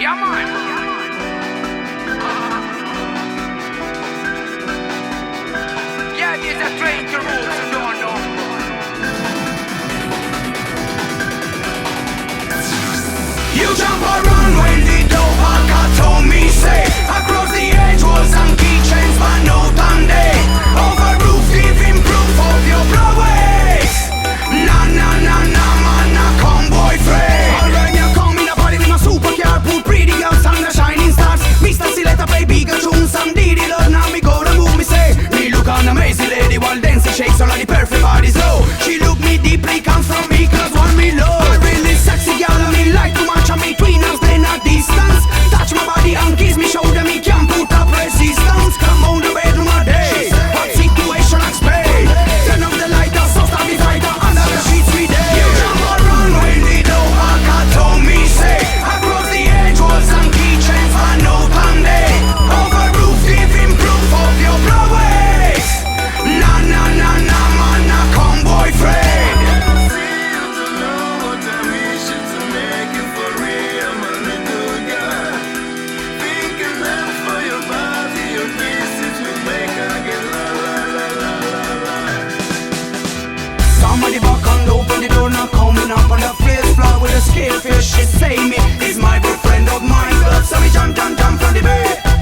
Yeah, man. Yeah, there's a train to Roots, you don't know. You jump around when the dope told me say across the edge was and keychains but no Sunday. Over roof giving proof of your prowess. Na na na na man, na come boyfriend. Alright, you come in a body with my supercar, put pretty girls and the shining stars. Mr. Siletta play bigger tunes and Diddy love. Now me go to move me say me look an amazing lady while dancing shakes all of the perfect body slow. She look me deeply, comes from me cause want me low. A really sexy girl and me like too much. Between us then a distance. Touch my body and kiss me, shoulder me can't put up resistance. Come on the bedroom a day. Hot situation explain. Turn off the light, so start the fighter. Under the sheets we day. You jump around when the dope told me say across the edge was and keychains but no Sunday. Over roof giving proof of your prowess. Na na na na man, na come boyfriend. Somebody back and open the door, now coming up on the face floor with a scale fish. She say me is my good friend of mine, but so we jump from the bed.